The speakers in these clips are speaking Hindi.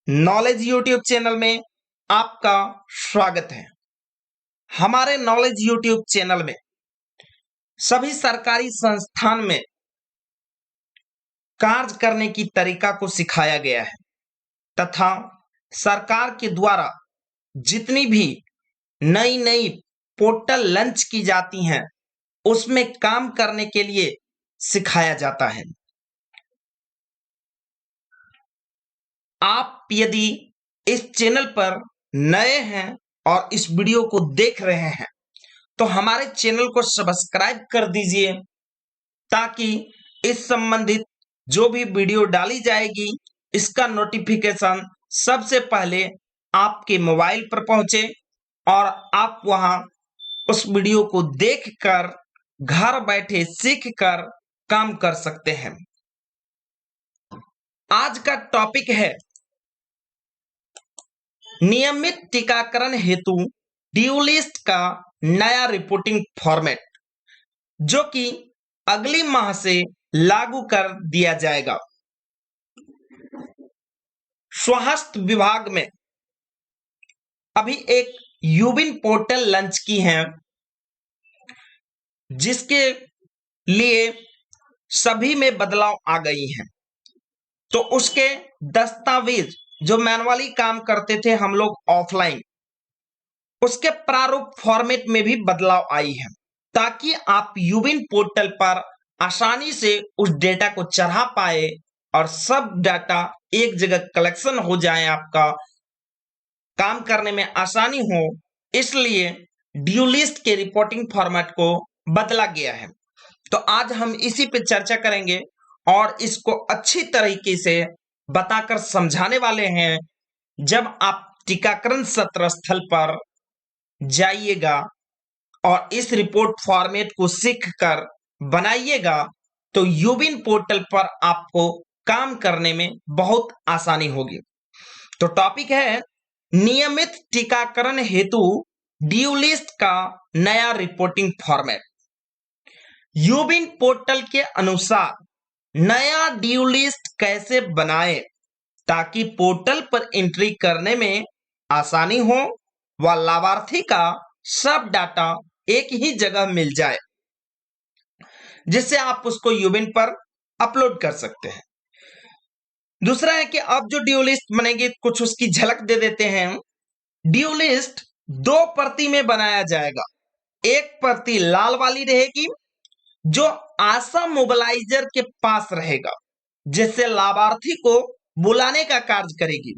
नॉलेज यूट्यूब चैनल में आपका स्वागत है। हमारे नॉलेज यूट्यूब चैनल में सभी सरकारी संस्थान में कार्य करने की तरीका को सिखाया गया है तथा सरकार के द्वारा जितनी भी नई नई पोर्टल लॉन्च की जाती हैं उसमें काम करने के लिए सिखाया जाता है। आप यदि इस चैनल पर नए हैं और इस वीडियो को देख रहे हैं तो हमारे चैनल को सब्सक्राइब कर दीजिए ताकि इस संबंधित जो भी वीडियो डाली जाएगी इसका नोटिफिकेशन सबसे पहले आपके मोबाइल पर पहुंचे और आप वहां उस वीडियो को देखकर घर बैठे सीखकर काम कर सकते हैं। आज का टॉपिक है नियमित टीकाकरण हेतु ड्यू लिस्ट का नया रिपोर्टिंग फॉर्मेट जो कि अगली माह से लागू कर दिया जाएगा। स्वास्थ्य विभाग में अभी एक यूबिन पोर्टल लॉन्च की है जिसके लिए सभी में बदलाव आ गई हैं। तो उसके दस्तावेज जो मैनुअली काम करते थे हम लोग ऑफलाइन, उसके प्रारूप फॉर्मेट में भी बदलाव आई है ताकि आप यूबिन पोर्टल पर आसानी से उस डेटा को चढ़ा पाए और सब डाटा एक जगह कलेक्शन हो जाए, आपका काम करने में आसानी हो। इसलिए ड्यू लिस्ट के रिपोर्टिंग फॉर्मेट को बदला गया है। तो आज हम इसी पे चर्चा करेंगे और इसको अच्छी तरीके से बताकर समझाने वाले हैं। जब आप टीकाकरण सत्र स्थल पर जाइएगा और इस रिपोर्ट फॉर्मेट को सीखकर बनाइएगा तो यूबिन पोर्टल पर आपको काम करने में बहुत आसानी होगी। तो टॉपिक है नियमित टीकाकरण हेतु ड्यू लिस्ट का नया रिपोर्टिंग फॉर्मेट। यूबिन पोर्टल के अनुसार नया ड्यू लिस्ट कैसे बनाएं ताकि पोर्टल पर एंट्री करने में आसानी हो व लाभार्थी का सब डाटा एक ही जगह मिल जाए जिससे आप उसको यूबिन पर अपलोड कर सकते हैं। दूसरा है कि अब जो ड्यू लिस्ट बनेगी कुछ उसकी झलक दे देते हैं। ड्यू लिस्ट 2 प्रति में बनाया जाएगा। एक प्रति लाल वाली रहेगी जो आशा मोबिलाइजर के पास रहेगा जिससे लाभार्थी को बुलाने का कार्य करेगी,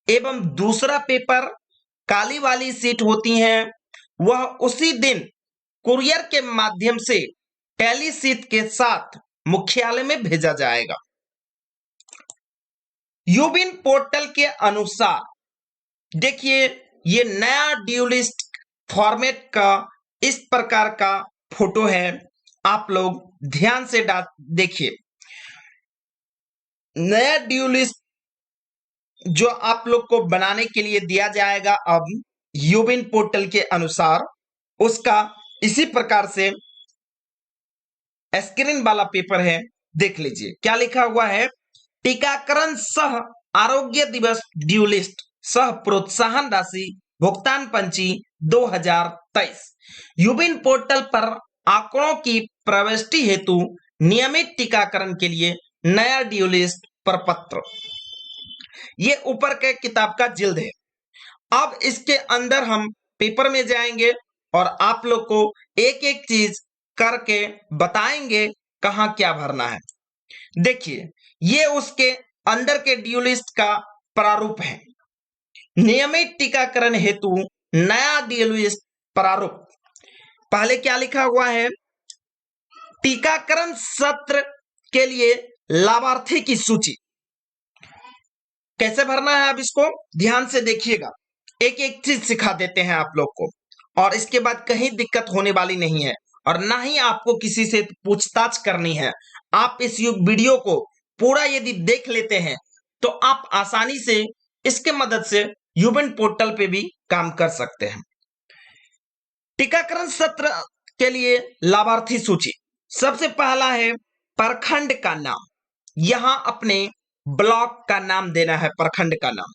एवं दूसरा पेपर काली वाली सीट होती हैं वह उसी दिन कुरियर के माध्यम से टैली सीट के साथ मुख्यालय में भेजा जाएगा। यूबिन पोर्टल के अनुसार देखिए ये नया ड्यू लिस्ट फॉर्मेट का इस प्रकार का फोटो है, आप लोग ध्यान से देखिए। नया ड्यू लिस्ट जो आप लोग को बनाने के लिए दिया जाएगा अब यूबिन पोर्टल के अनुसार, उसका इसी प्रकार से स्क्रीन वाला पेपर है, देख लीजिए क्या लिखा हुआ है। टीकाकरण सह आरोग्य दिवस ड्यू लिस्ट सह प्रोत्साहन राशि भुगतान पंची 2023। यूबिन पोर्टल पर आंकड़ों की प्रविष्टि हेतु नियमित टीकाकरण के लिए नया ड्यू लिस्ट प्रपत्र। ये ऊपर के किताब का जिल्द है। अब इसके अंदर हम पेपर में जाएंगे और आप लोग को एक एक चीज करके बताएंगे कहां क्या भरना है। देखिए ये उसके अंदर के ड्यू लिस्ट का प्रारूप है। नियमित टीकाकरण हेतु नया ड्यू लिस्ट प्रारूप। पहले क्या लिखा हुआ है, टीकाकरण सत्र के लिए लाभार्थी की सूची। कैसे भरना है अब इसको ध्यान से देखिएगा, एक एक चीज सिखा देते हैं आप लोग को और इसके बाद कहीं दिक्कत होने वाली नहीं है और ना ही आपको किसी से पूछताछ करनी है। आप इस वीडियो को पूरा यदि देख लेते हैं तो आप आसानी से इसके मदद से यूबिन पोर्टल पे भी काम कर सकते हैं। टीकाकरण सत्र के लिए लाभार्थी सूची। सबसे पहला है प्रखंड का नाम। यहां अपने ब्लॉक का नाम देना है, प्रखंड का नाम।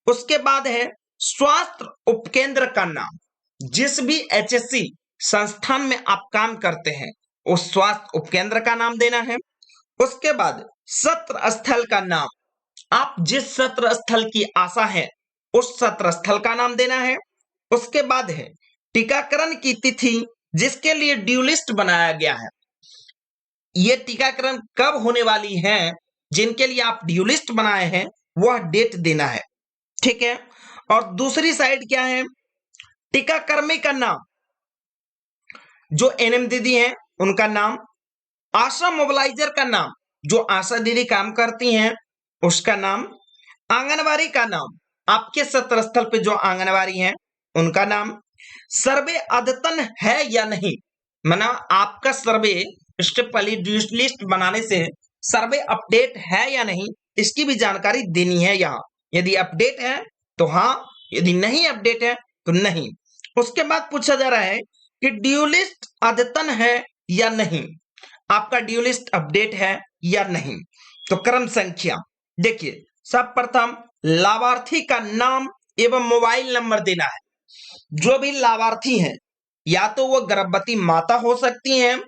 उसके बाद है स्वास्थ्य उपकेंद्र का नाम। जिस भी एचएससी संस्थान में आप काम करते हैं उस स्वास्थ्य उपकेंद्र का नाम देना है। उसके बाद सत्र स्थल का नाम, आप जिस सत्र स्थल की आशा है उस सत्र स्थल का नाम देना है। उसके बाद है टीकाकरण की तिथि जिसके लिए ड्यू लिस्ट बनाया गया है, ये टीकाकरण कब होने वाली है जिनके लिए आप ड्यू लिस्ट बनाए हैं वह डेट देना है, ठीक है। और दूसरी साइड क्या है, टीकाकर्मी का नाम, जो एनएम दीदी हैं उनका नाम, आशा मोबिलाइजर का नाम, जो आशा दीदी काम करती हैं उसका नाम, आंगनवाड़ी का नाम, आपके सत्र स्थल पे जो आंगनवाड़ी हैं उनका नाम, सर्वे अद्यतन है या नहीं, माना आपका सर्वे स्टेप वाली ड्यू लिस्ट बनाने से सर्वे अपडेट है या नहीं इसकी भी जानकारी देनी है यहाँ। यदि अपडेट है तो हाँ, यदि नहीं अपडेट है तो नहीं। उसके बाद पूछा जा रहा है कि ड्यू लिस्ट अद्यतन है या नहीं, आपका ड्यू लिस्ट अपडेट है या नहीं। तो क्रम संख्या देखिए, सब प्रथम लाभार्थी का नाम एवं मोबाइल नंबर देना है। जो भी लाभार्थी हैं या तो वह गर्भवती माता हो सकती हैं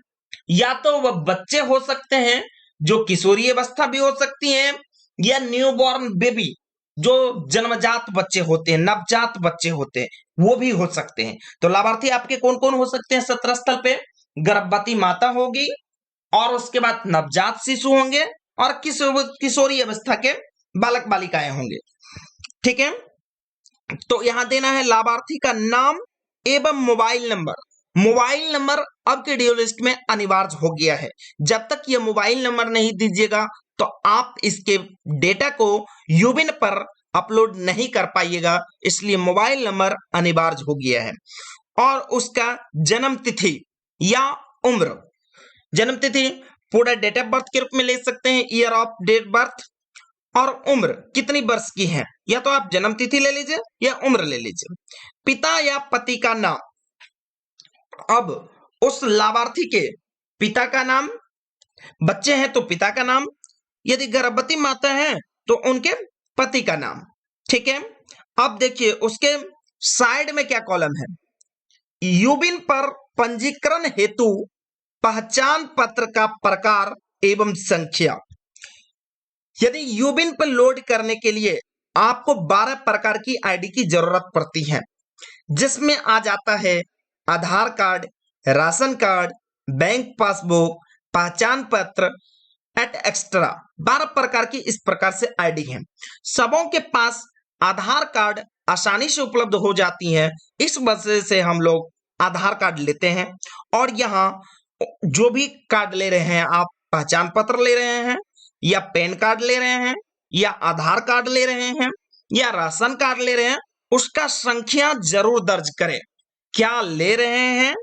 या तो वह बच्चे हो सकते हैं, जो किशोरी अवस्था भी हो सकती हैं, या न्यूबॉर्न बेबी, जो जन्मजात बच्चे होते हैं, नवजात बच्चे होते हैं, वो भी हो सकते हैं। तो लाभार्थी आपके कौन कौन हो सकते हैं सत्र स्थल पे, गर्भवती माता होगी और उसके बाद नवजात शिशु होंगे और किशोरी अवस्था के बालक बालिकाएं होंगे, ठीक है। तो यहां देना है लाभार्थी का नाम एवं मोबाइल नंबर। मोबाइल नंबर अब के ड्यू लिस्ट में अनिवार्य हो गया है। जब तक ये मोबाइल नंबर नहीं दीजिएगा तो आप इसके डेटा को यूबिन पर अपलोड नहीं कर पाइएगा, इसलिए मोबाइल नंबर अनिवार्य हो गया है। और उसका जन्म तिथि या उम्र, जन्म तिथि पूरा डेट ऑफ बर्थ के रूप में ले सकते हैं, ईयर ऑफ डेट बर्थ, और उम्र कितनी वर्ष की है, या तो आप जन्म तिथि ले लीजिए या उम्र ले लीजिए। पिता या पति का नाम, अब उस लाभार्थी के पिता का नाम, बच्चे हैं तो पिता का नाम, यदि गर्भवती माता है तो उनके पति का नाम, ठीक है। अब देखिए उसके साइड में क्या कॉलम है, यूबिन पर पंजीकरण हेतु पहचान पत्र का प्रकार एवं संख्या। यदि यूबिन पर लोड करने के लिए आपको 12 प्रकार की आईडी की जरूरत पड़ती है, जिसमें आ जाता है Aadhaar card, ration card, bank passbook, पहचान पत्र एट एक्स्ट्रा। 12 प्रकार की इस प्रकार से आईडी हैं। सबों के पास आधार कार्ड आसानी से उपलब्ध हो जाती है, इस वजह से हम लोग आधार कार्ड लेते हैं। और यहाँ जो भी कार्ड ले रहे हैं, आप पहचान पत्र ले रहे हैं या पैन कार्ड ले रहे हैं या आधार कार्ड ले रहे हैं या राशन कार्ड ले रहे हैं, उसका संख्या जरूर दर्ज करें, क्या ले रहे हैं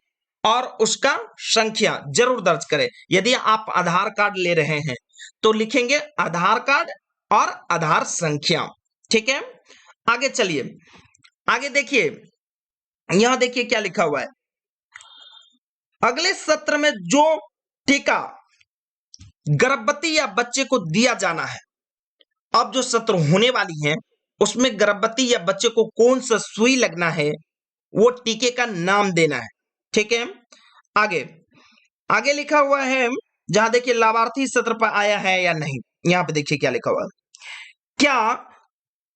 और उसका संख्या जरूर दर्ज करें। यदि आप आधार कार्ड ले रहे हैं तो लिखेंगे आधार कार्ड और आधार संख्या, ठीक है। आगे चलिए, आगे देखिए, यहां देखिए क्या लिखा हुआ है, अगले सत्र में जो टीका गर्भवती या बच्चे को दिया जाना है, अब जो सत्र होने वाली है उसमें गर्भवती या बच्चे को कौन सा सुई लगना है वो टीके का नाम देना है, ठीक है। आगे आगे लिखा हुआ है, जहां देखिए लाभार्थी सत्र पर आया है या नहीं, यहां पे देखिए क्या लिखा हुआ है, क्या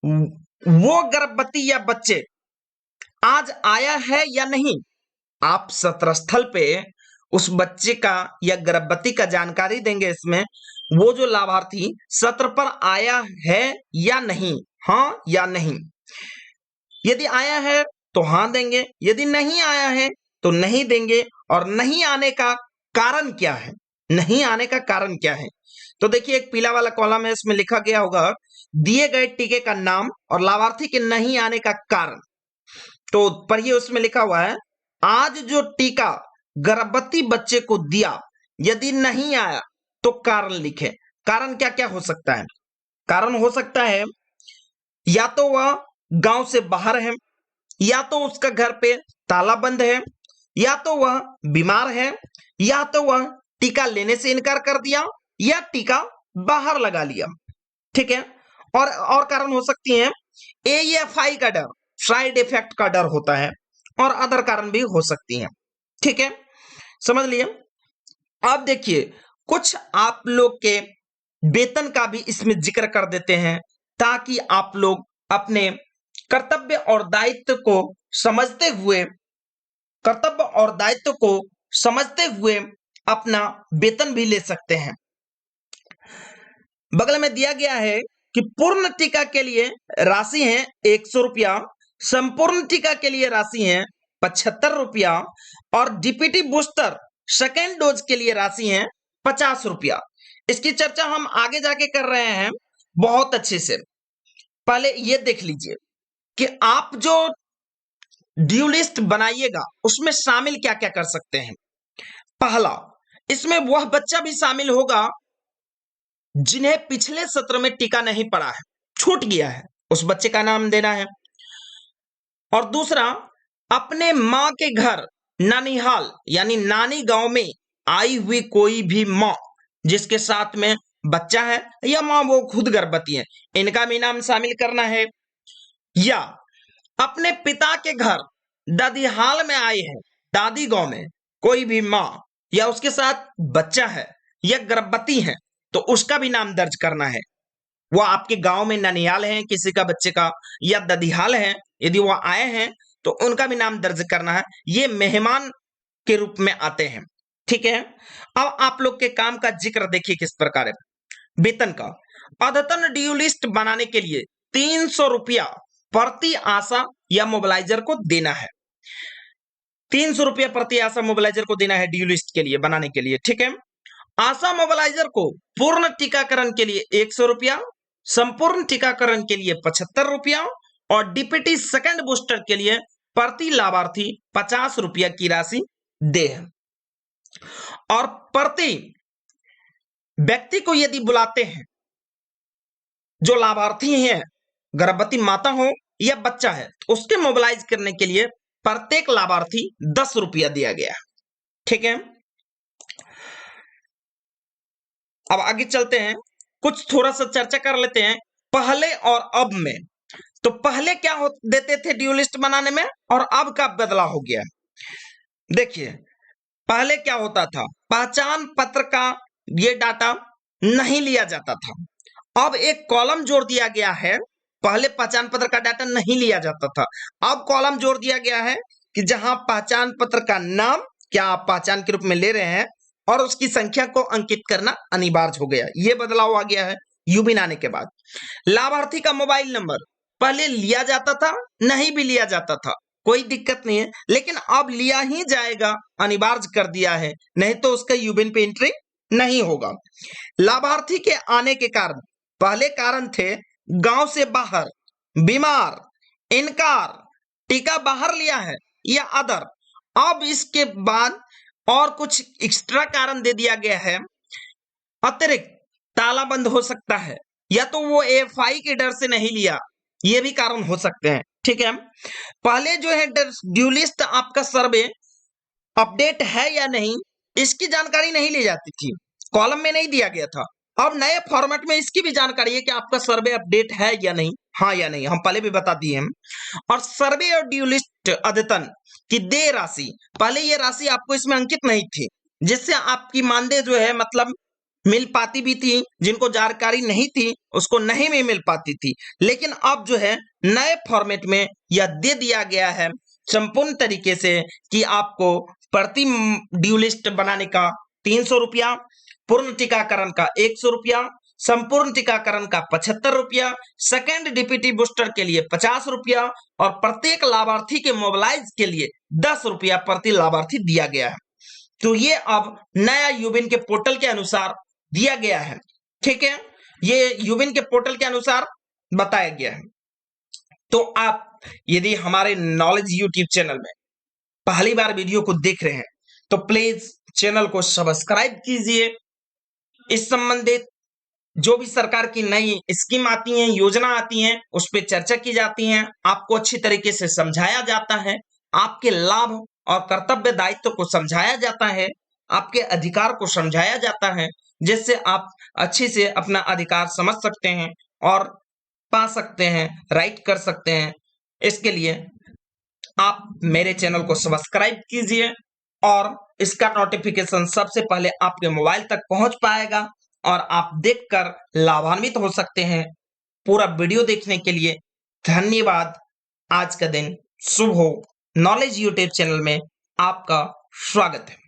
वो गर्भवती या बच्चे आज आया है या नहीं। आप सत्र स्थल पे उस बच्चे का या गर्भवती का जानकारी देंगे, इसमें वो जो लाभार्थी सत्र पर आया है या नहीं, हाँ या नहीं। यदि आया है तो हाँ देंगे, यदि नहीं आया है तो नहीं देंगे। और नहीं आने का कारण क्या है, नहीं आने का कारण क्या है, तो देखिए एक पीला वाला कॉलम है, इसमें लिखा गया होगा दिए गए टीके का नाम और लाभार्थी के नहीं आने का कारण। तो पढ़िए, उसमें लिखा हुआ है आज जो टीका गर्भवती बच्चे को दिया, यदि नहीं आया तो कारण लिखे। कारण क्या क्या हो सकता है, कारण हो सकता है या तो वह गांव से बाहर है, या तो उसका घर पे ताला बंद है, या तो वह बीमार है, या तो वह टीका लेने से इनकार कर दिया या टीका बाहर लगा लिया। ठीक है। और कारण हो सकती है AFI का डर, साइड इफेक्ट का डर होता है, और अदर कारण भी हो सकती हैं। ठीक है, समझ लिए। अब देखिए, कुछ आप लोग के वेतन का भी इसमें जिक्र कर देते हैं, ताकि आप लोग अपने कर्तव्य और दायित्व को समझते हुए अपना वेतन भी ले सकते हैं। बगल में दिया गया है कि पूर्ण टीका के लिए राशि है 100 रुपया, संपूर्ण टीका के लिए राशि है 75 रुपया, और डीपीटी बूस्टर सेकेंड डोज के लिए राशि है 50 रुपया। इसकी चर्चा हम आगे जाके कर रहे हैं बहुत अच्छे से। पहले ये देख लीजिए कि आप जो ड्यू लिस्ट बनाइएगा उसमें शामिल क्या क्या कर सकते हैं। पहला, इसमें वह बच्चा भी शामिल होगा जिन्हें पिछले सत्र में टीका नहीं पड़ा है, छूट गया है, उस बच्चे का नाम देना है। और दूसरा, अपने मां के घर नानीहाल यानी नानी गांव में आई हुई कोई भी मां जिसके साथ में बच्चा है या मां वो खुद गर्भवती है, इनका भी नाम शामिल करना है। या अपने पिता के घर दादीहाल में आए हैं, दादी गांव में कोई भी मां या उसके साथ बच्चा है या गर्भवती है, तो उसका भी नाम दर्ज करना है। वो आपके गांव में ननियाल है किसी का बच्चे का, या ददीहाल है, यदि वो आए हैं तो उनका भी नाम दर्ज करना है। ये मेहमान के रूप में आते हैं। ठीक है, अब आप लोग के काम का जिक्र देखिए किस प्रकार है। वेतन का, अद्यतन ड्यू लिस्ट बनाने के लिए 300 रुपया प्रति आशा या मोबिलाइजर को देना है। 300 रुपया प्रति आशा मोबिलाइजर को देना है ड्यू लिस्ट के लिए बनाने के लिए। ठीक है, आशा मोबिलाइजर को पूर्ण टीकाकरण के लिए 100 रुपया, संपूर्ण टीकाकरण के लिए 75 रुपया, और डीपीटी सेकंड बूस्टर के लिए प्रति लाभार्थी 50 रुपया की राशि दे। और प्रति व्यक्ति को यदि बुलाते हैं, जो लाभार्थी हैं, गर्भवती माता हो या बच्चा है, तो उसके मोबिलाइज करने के लिए प्रत्येक लाभार्थी 10 रुपया दिया गया। ठीक है, अब आगे चलते हैं, कुछ थोड़ा सा चर्चा कर लेते हैं पहले और अब में। तो पहले क्या देते थे ड्यू लिस्ट बनाने में, और अब का बदलाव हो गया। देखिए, पहले क्या होता था, पहचान पत्र का ये डाटा नहीं लिया जाता था। अब एक कॉलम जोड़ दिया गया है। पहले पहचान पत्र का डाटा नहीं लिया जाता था, अब कॉलम जोड़ दिया गया है कि जहां पहचान पत्र का नाम क्या आप पहचान के रूप में ले रहे हैं और उसकी संख्या को अंकित करना अनिवार्य हो गया। ये बदलाव आ गया है यूबिन आने के बाद। लाभार्थी का मोबाइल नंबर पहले लिया जाता था, नहीं भी लिया जाता था, कोई दिक्कत नहीं है, लेकिन अब लिया ही जाएगा, अनिवार्य कर दिया है, नहीं तो उसका यूबिन पे एंट्री नहीं होगा। लाभार्थी के आने के कारण, पहले कारण थे गांव से बाहर, बीमार, इनकार, टीका बाहर लिया है या अदर। अब इसके बाद और कुछ एक्स्ट्रा कारण दे दिया गया है। अतिरिक्त ताला बंद हो सकता है, या तो वो AFI के डर से नहीं लिया, ये भी कारण हो सकते हैं। ठीक है, पहले जो है ड्यू लिस्ट आपका सर्वे अपडेट है या नहीं, इसकी जानकारी नहीं ली जाती थी, कॉलम में नहीं दिया गया था। अब नए फॉर्मेट में इसकी भी जानकारी है कि आपका सर्वे अपडेट है या नहीं, हाँ या नहीं, हम पहले भी बता दिए हैं। और सर्वे और ड्यू लिस्ट अद्यतन की देय राशि, पहले ये राशि आपको इसमें अंकित नहीं थी, जिससे आपकी मानदेय जो है मतलब मिल पाती भी थी, जिनको जानकारी नहीं थी उसको नहीं भी मिल पाती थी। लेकिन अब जो है नए फॉर्मेट में यह दे दिया गया है संपूर्ण तरीके से कि आपको प्रति ड्यू लिस्ट बनाने का 300 रुपया, पूर्ण टीकाकरण का 100 रुपया, संपूर्ण टीकाकरण का 75 रुपया, सेकेंड डीपीटी बूस्टर के लिए 50 रुपया, और प्रत्येक लाभार्थी के मोबिलाइज के लिए 10 रुपया प्रति लाभार्थी दिया गया है। तो ये अब नया यूबिन के पोर्टल के अनुसार दिया गया है। ठीक है, ये यूबिन के पोर्टल के अनुसार बताया गया है। तो आप यदि हमारे नॉलेज यूट्यूब चैनल में पहली बार वीडियो को देख रहे हैं तो प्लीज चैनल को सब्सक्राइब कीजिए। इस संबंधित जो भी सरकार की नई स्कीम आती हैं, योजना आती हैं, उस पर चर्चा की जाती है, आपको अच्छी तरीके से समझाया जाता है, आपके लाभ और कर्तव्य दायित्व को समझाया जाता है, आपके अधिकार को समझाया जाता है। जिससे आप अच्छे से अपना अधिकार समझ सकते हैं और पा सकते हैं, राइट कर सकते हैं। इसके लिए आप मेरे चैनल को सब्सक्राइब कीजिए और इसका नोटिफिकेशन सबसे पहले आपके मोबाइल तक पहुंच पाएगा और आप देखकर लाभान्वित हो सकते हैं। पूरा वीडियो देखने के लिए धन्यवाद। आज का दिन शुभ हो। नॉलेज यूट्यूब चैनल में आपका स्वागत है।